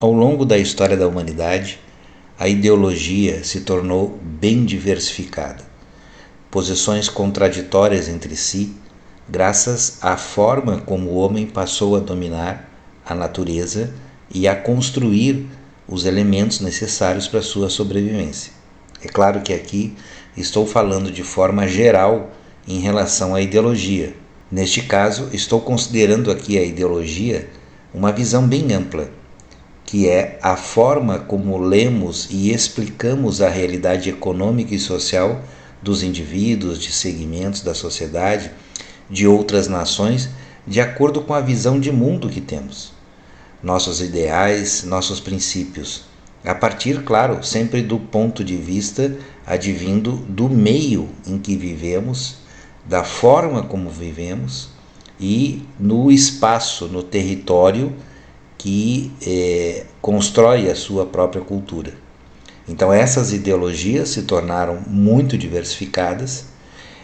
Ao longo da história da humanidade, a ideologia se tornou bem diversificada. Posições contraditórias entre si, graças à forma como o homem passou a dominar a natureza e a construir os elementos necessários para a sua sobrevivência. É claro que aqui estou falando de forma geral em relação à ideologia. Neste caso, estou considerando aqui a ideologia uma visão bem ampla, que é a forma como lemos e explicamos a realidade econômica e social dos indivíduos, de segmentos da sociedade, de outras nações, de acordo com a visão de mundo que temos. Nossos ideais, nossos princípios, a partir, claro, sempre do ponto de vista advindo do meio em que vivemos, da forma como vivemos e no espaço, no território que constrói a sua própria cultura. Então essas ideologias se tornaram muito diversificadas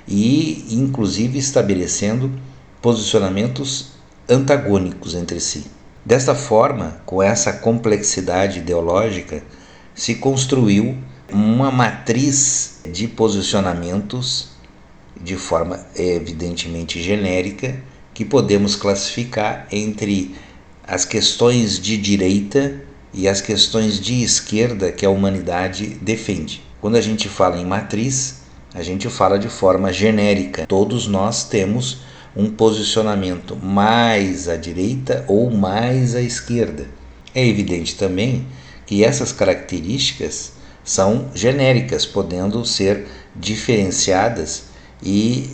e inclusive estabelecendo posicionamentos antagônicos entre si. Desta forma, com essa complexidade ideológica, se construiu uma matriz de posicionamentos de forma evidentemente genérica, que podemos classificar entre as questões de direita e as questões de esquerda que a humanidade defende. Quando a gente fala em matriz, a gente fala de forma genérica. Todos nós temos um posicionamento mais à direita ou mais à esquerda. É evidente também que essas características são genéricas, podendo ser diferenciadas e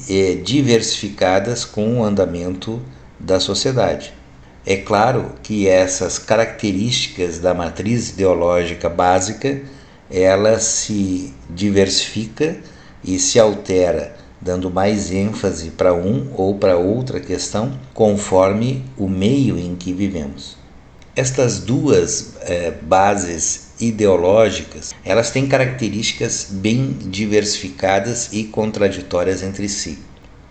diversificadas com o andamento da sociedade. É claro que essas características da matriz ideológica básica, ela se diversifica e se altera, dando mais ênfase para um ou para outra questão, conforme o meio em que vivemos. Estas duas bases ideológicas, elas têm características bem diversificadas e contraditórias entre si.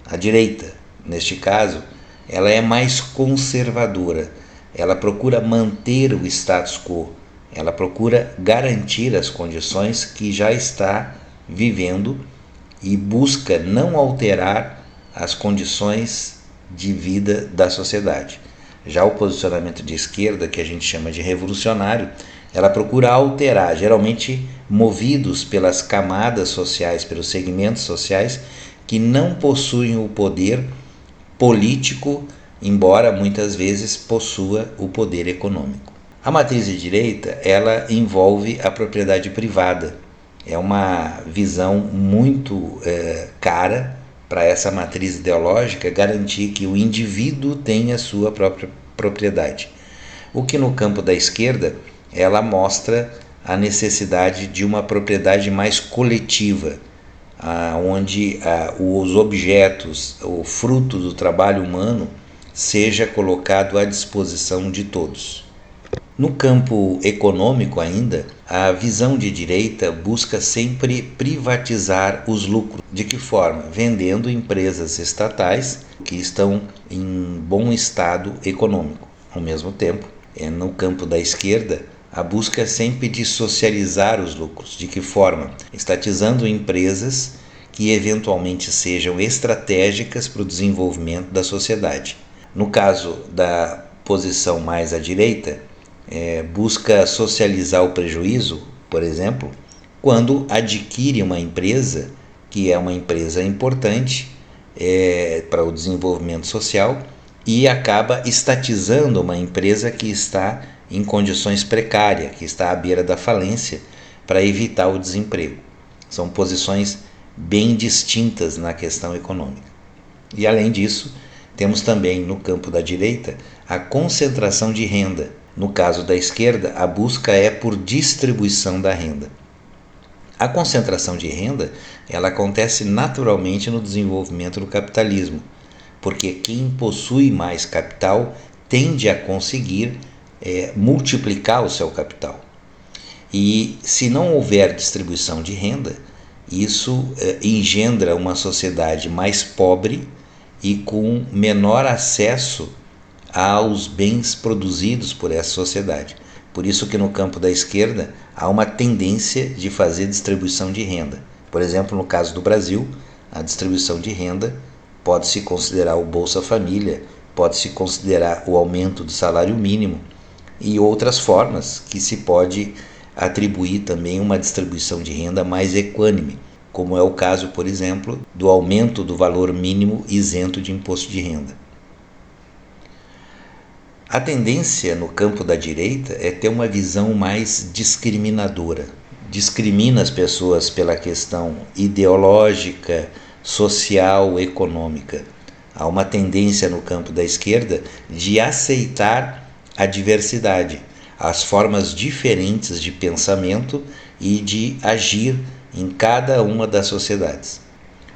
A direita, neste caso, ela é mais conservadora, ela procura manter o status quo, ela procura garantir as condições que já está vivendo e busca não alterar as condições de vida da sociedade. Já o posicionamento de esquerda, que a gente chama de revolucionário, ela procura alterar, geralmente movidos pelas camadas sociais, pelos segmentos sociais que não possuem o poder político, embora muitas vezes possua o poder econômico. A matriz de direita, ela envolve a propriedade privada. É uma visão muito cara para essa matriz ideológica garantir que o indivíduo tenha sua própria propriedade. O que no campo da esquerda, ela mostra a necessidade de uma propriedade mais coletiva, onde os objetos, o fruto do trabalho humano, seja colocado à disposição de todos. No campo econômico ainda, a visão de direita busca sempre privatizar os lucros. De que forma? Vendendo empresas estatais que estão em bom estado econômico. Ao mesmo tempo, no campo da esquerda, a busca é sempre de socializar os lucros. De que forma? Estatizando empresas que eventualmente sejam estratégicas para o desenvolvimento da sociedade. No caso da posição mais à direita, busca socializar o prejuízo, por exemplo, quando adquire uma empresa que é uma empresa importante para o desenvolvimento social e acaba estatizando uma empresa que está em condições precárias, que está à beira da falência, para evitar o desemprego. São posições bem distintas na questão econômica. E além disso, temos também no campo da direita a concentração de renda. No caso da esquerda, a busca é por distribuição da renda. A concentração de renda, ela acontece naturalmente no desenvolvimento do capitalismo, porque quem possui mais capital tende a conseguir multiplicar o seu capital. E se não houver distribuição de renda, isso engendra uma sociedade mais pobre e com menor acesso aos bens produzidos por essa sociedade. Por isso que no campo da esquerda há uma tendência de fazer distribuição de renda. Por exemplo, no caso do Brasil, a distribuição de renda pode-se considerar o Bolsa Família, pode-se considerar o aumento do salário mínimo e outras formas que se pode atribuir também uma distribuição de renda mais equânime, como é o caso, por exemplo, do aumento do valor mínimo isento de imposto de renda. A tendência no campo da direita é ter uma visão mais discriminadora. Discrimina as pessoas pela questão ideológica, social, econômica. Há uma tendência no campo da esquerda de aceitar a diversidade, as formas diferentes de pensamento e de agir em cada uma das sociedades.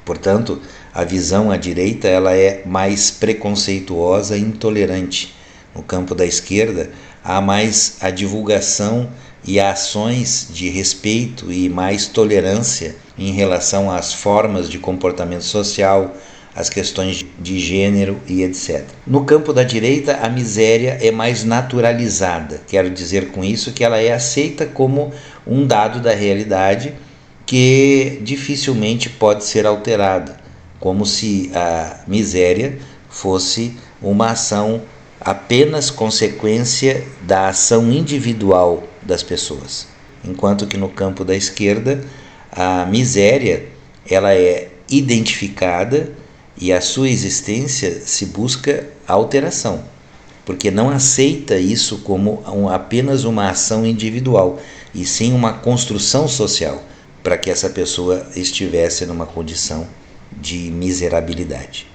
Portanto, a visão à direita ela é mais preconceituosa e intolerante. No campo da esquerda, há mais a divulgação e ações de respeito e mais tolerância em relação às formas de comportamento social, às questões de gênero e etc. No campo da direita, a miséria é mais naturalizada. Quero dizer com isso que ela é aceita como um dado da realidade que dificilmente pode ser alterada, como se a miséria fosse uma ação apenas consequência da ação individual das pessoas. Enquanto que no campo da esquerda, a miséria ela é identificada e a sua existência se busca alteração, porque não aceita isso como apenas uma ação individual, e sim uma construção social para que essa pessoa estivesse numa condição de miserabilidade.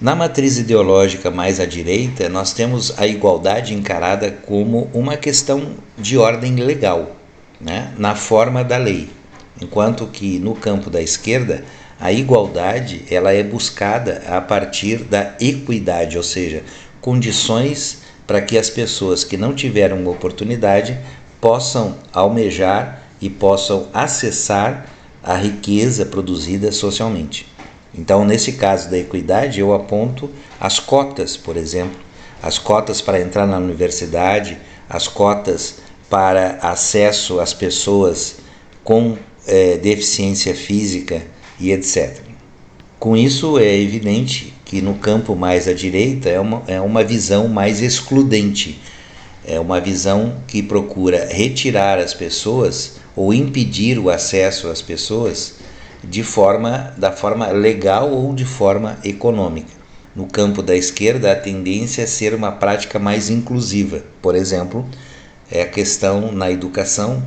Na matriz ideológica mais à direita, nós temos a igualdade encarada como uma questão de ordem legal, né, na forma da lei, enquanto que no campo da esquerda, a igualdade ela é buscada a partir da equidade, ou seja, condições para que as pessoas que não tiveram oportunidade possam almejar e possam acessar a riqueza produzida socialmente. Então, nesse caso da equidade, eu aponto as cotas, por exemplo, as cotas para entrar na universidade, as cotas para acesso às pessoas com deficiência física e etc. Com isso, é evidente que no campo mais à direita é uma visão mais excludente, é uma visão que procura retirar as pessoas ou impedir o acesso às pessoas da forma legal ou de forma econômica. No campo da esquerda, a tendência é ser uma prática mais inclusiva. Por exemplo, é a questão na educação,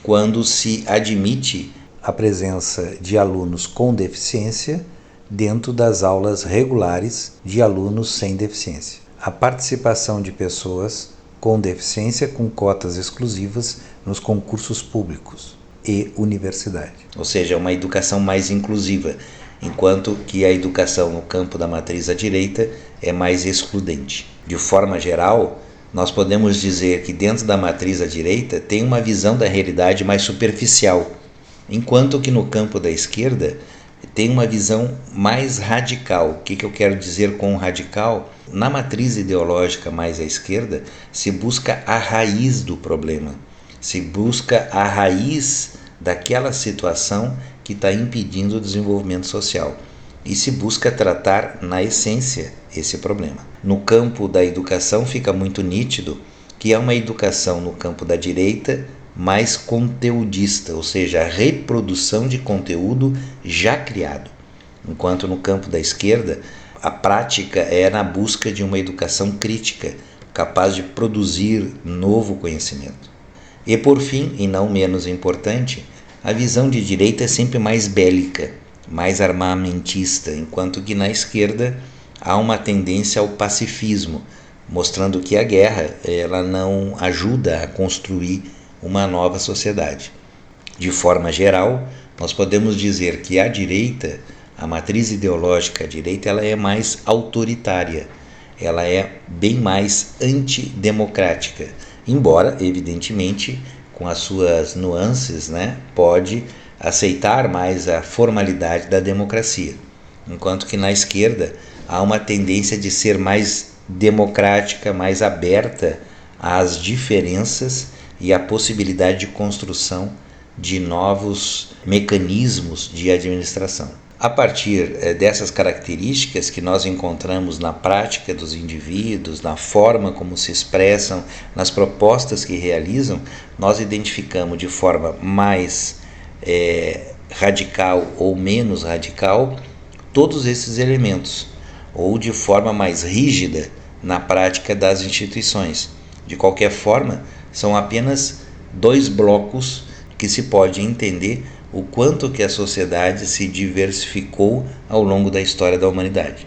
quando se admite a presença de alunos com deficiência dentro das aulas regulares de alunos sem deficiência. A participação de pessoas com deficiência com cotas exclusivas nos concursos públicos e universidade. Ou seja, uma educação mais inclusiva, enquanto que a educação no campo da matriz à direita é mais excludente. De forma geral, nós podemos dizer que dentro da matriz à direita tem uma visão da realidade mais superficial, enquanto que no campo da esquerda tem uma visão mais radical. O que eu quero dizer com radical? Na matriz ideológica mais à esquerda, se busca a raiz do problema, se busca a raiz daquela situação que está impedindo o desenvolvimento social e se busca tratar na essência esse problema. No campo da educação fica muito nítido que é uma educação no campo da direita mais conteudista, ou seja, a reprodução de conteúdo já criado, enquanto no campo da esquerda a prática é na busca de uma educação crítica, capaz de produzir novo conhecimento. E por fim, e não menos importante, a visão de direita é sempre mais bélica, mais armamentista, enquanto que na esquerda há uma tendência ao pacifismo, mostrando que a guerra ela não ajuda a construir uma nova sociedade. De forma geral, nós podemos dizer que a direita, a matriz ideológica à direita, ela é mais autoritária, ela é bem mais antidemocrática, embora, evidentemente, com as suas nuances, pode aceitar mais a formalidade da democracia, enquanto que na esquerda há uma tendência de ser mais democrática, mais aberta às diferenças e à possibilidade de construção de novos mecanismos de administração. A partir dessas características que nós encontramos na prática dos indivíduos, na forma como se expressam, nas propostas que realizam, nós identificamos de forma mais radical ou menos radical todos esses elementos, ou de forma mais rígida na prática das instituições. De qualquer forma, são apenas dois blocos que se pode entender o quanto que a sociedade se diversificou ao longo da história da humanidade.